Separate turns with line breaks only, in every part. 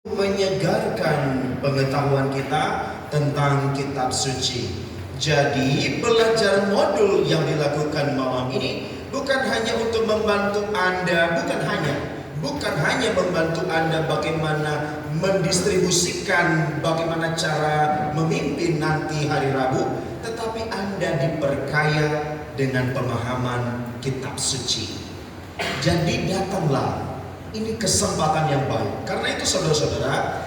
menyegarkan pengetahuan kita tentang kitab suci. Jadi belajar modul yang dilakukan malam ini bukan hanya untuk membantu Anda, bukan hanya membantu Anda bagaimana mendistribusikan bagaimana cara memimpin nanti hari Rabu, tetapi Anda diperkaya dengan pemahaman kitab suci. Jadi datanglah. Ini kesempatan yang baik. Karena itu saudara-saudara,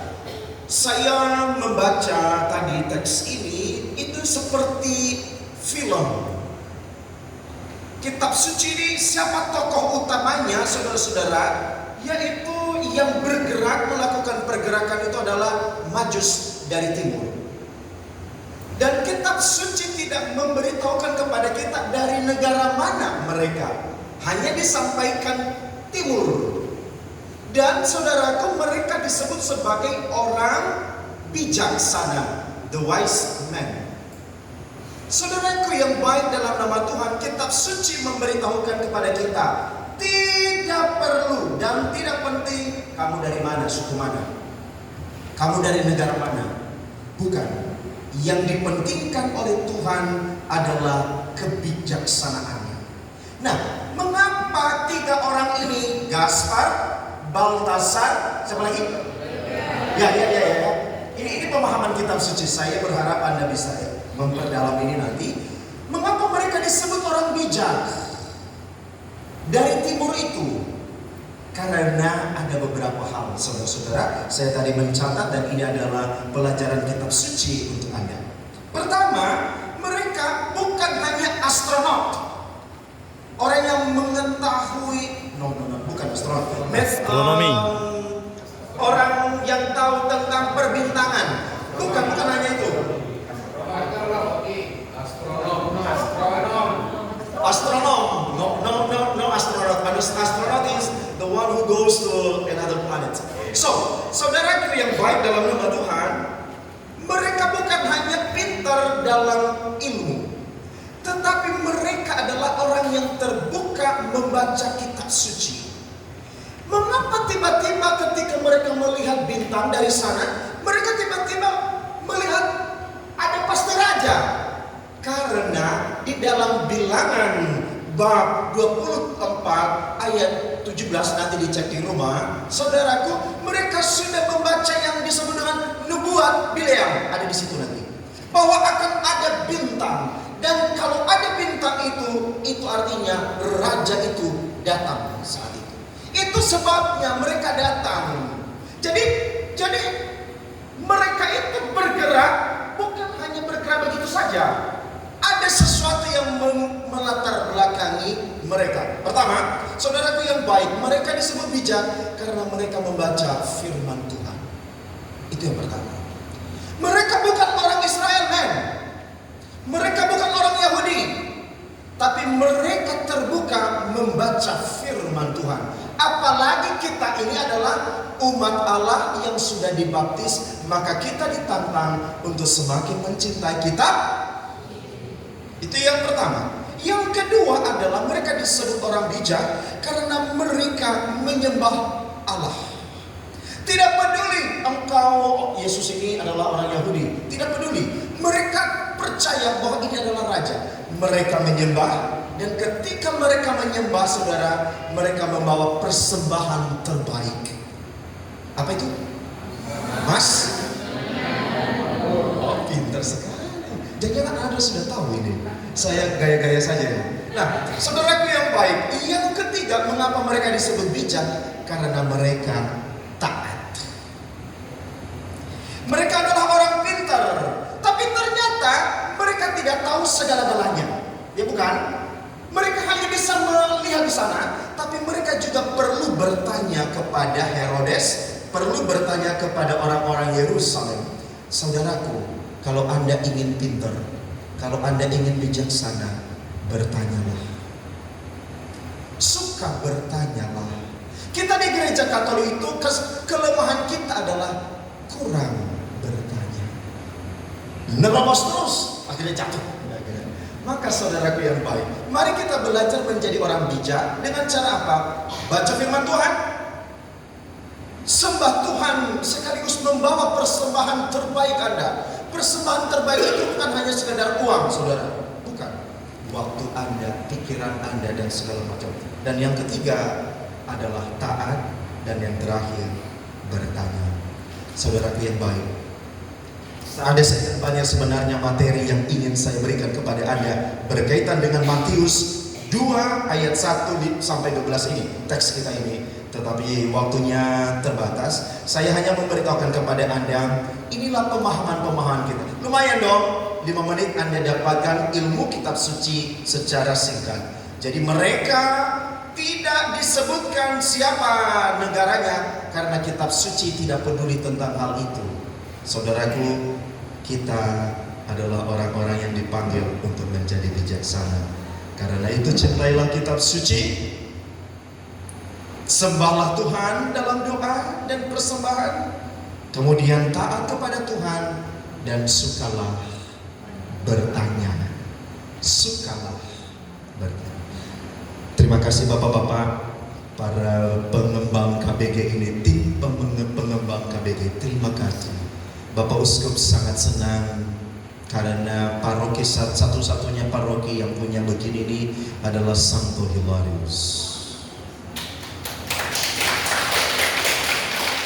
saya membaca tadi teks ini itu seperti film. Kitab suci ini siapa tokoh utamanya saudara-saudara? Yaitu yang bergerak melakukan pergerakan itu adalah Majus dari timur. Dan kitab suci tidak memberitahukan kepada kita dari negara mana mereka. Hanya disampaikan timur. Dan saudaraku, mereka disebut sebagai orang bijaksana, the wise man. Saudaraku yang baik dalam nama Tuhan, kitab suci memberitahukan kepada kita, tidak perlu dan tidak penting kamu dari mana, suku mana, kamu dari negara mana. Bukan. Yang dipentingkan oleh Tuhan adalah kebijaksanaannya. Nah, mengapa tiga orang ini, Gaspar, Baltasar, siapa lagi? Ya. Ini pemahaman kitab suci. Saya berharap Anda bisa memperdalam ini nanti. Mengapa mereka disebut orang bijak dari timur itu? Karena ada beberapa hal, saudara-saudara. Saya tadi mencatat dan ini adalah pelajaran kitab suci untuk Anda. Pertama, mereka bukan hanya astronot, orang yang mengetahui bukan astronot,
astronomi,
orang yang tahu tentang perbintangan, bukan hanya itu. Astronom, no astronaut. Astronaut is the one who goes to another planet. So, saudaraku yang baik dalam nama Tuhan, mereka bukan hanya pintar dalam ilmu, tetapi mereka adalah orang yang terbuka membaca kitab suci. Mengapa tiba-tiba ketika mereka melihat bintang dari sana, mereka tiba-tiba melihat ada pasti raja? Karena di dalam Bilangan bab 24 ayat 17, nanti dicek di rumah, saudaraku, mereka sudah membaca yang disebut dengan nubuat Bileam, ada di situ nanti, bahwa akan ada bintang. Dan kalau ada bintang itu artinya raja itu datang saat itu. Itu sebabnya mereka datang. Jadi mereka itu bergerak, bukan hanya bergerak begitu saja. Ada sesuatu yang melatar belakangi mereka. Pertama, saudaraku yang baik, mereka disebut bijak karena mereka membaca firman Tuhan. Itu yang pertama. Mereka bukan orang Israel, men. Mereka bukan orang Yahudi, tapi mereka terbuka membaca firman Tuhan. Apalagi kita ini adalah umat Allah yang sudah dibaptis, maka kita ditantang untuk semakin mencintai kitab. Itu yang pertama. Yang kedua adalah mereka disebut orang bijak karena mereka menyembah Allah. Tidak peduli engkau, Yesus ini adalah orang Yahudi, tidak peduli. Mereka percaya bahwa ini adalah raja. Mereka menyembah, dan ketika mereka menyembah, saudara, mereka membawa persembahan terbaik. Apa itu? Mas? Oh, pintar sekali. Jangan Anda sudah tahu ini. Saya gaya-gaya saja. Nah, saudaraku yang baik, yang ketiga, mengapa mereka disebut bijak? Karena mereka taat. Mereka adalah orang pintar, tapi ternyata mereka tidak tahu segala-galanya. Ya bukan? Mereka hanya bisa melihat di sana, tapi mereka juga perlu bertanya kepada Herodes, perlu bertanya kepada orang-orang Yerusalem. Saudaraku, kalau Anda ingin pintar, kalau Anda ingin bijaksana, bertanyalah. Suka bertanyalah. Kita di gereja Katolik itu kelemahan kita adalah kurang bertanya. Nerobos terus, akhirnya jatuh. Maka saudaraku yang baik, mari kita belajar menjadi orang bijak dengan cara apa? Baca firman Tuhan. Sembah Tuhan sekaligus membawa persembahan terbaik Anda. Persembahan terbaik itu bukan hanya sekedar uang, saudara. Bukan. Waktu Anda, pikiran Anda, dan segala macam. Dan yang ketiga adalah taat. Dan yang terakhir, bertanya. Saudaraku yang baik, ada sekian banyak sebenarnya materi yang ingin saya berikan kepada Anda berkaitan dengan Matius 2 ayat 1 sampai 12 ini, teks kita ini. Tetapi waktunya terbatas. Saya hanya memberitahukan kepada Anda, inilah pemahaman-pemahaman kita. Lumayan dong, 5 menit Anda dapatkan ilmu kitab suci secara singkat. Jadi mereka tidak disebutkan siapa negaranya karena kitab suci tidak peduli tentang hal itu. Saudaraku, kita adalah orang-orang yang dipanggil untuk menjadi bijaksana. Karena itu cintailah kitab suci, sembahlah Tuhan dalam doa dan persembahan, kemudian taat kepada Tuhan, dan sukalah bertanya. Sukalah bertanya. Terima kasih Bapak-bapak, para pengembang KBG ini, tim pengembang KBG, terima kasih. Bapak Uskup sangat senang karena paroki satu-satunya paroki yang punya begini ini adalah Santo Hilarius.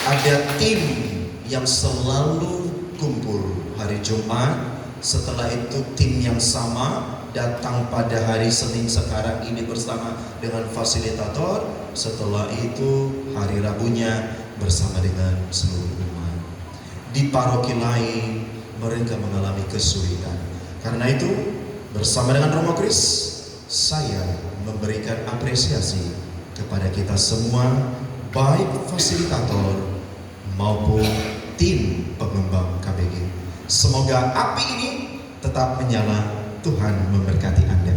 Ada tim yang selalu kumpul hari Jumat, setelah itu tim yang sama datang pada hari Senin sekarang ini bersama dengan fasilitator. Setelah itu hari Rabunya bersama dengan seluruh umat. Di paroki lain mereka mengalami kesulitan. Karena itu bersama dengan Romo Kris, saya memberikan apresiasi kepada kita semua, baik fasilitator maupun tim pengembang KBG. Semoga api ini tetap menyala. Tuhan memberkati Anda.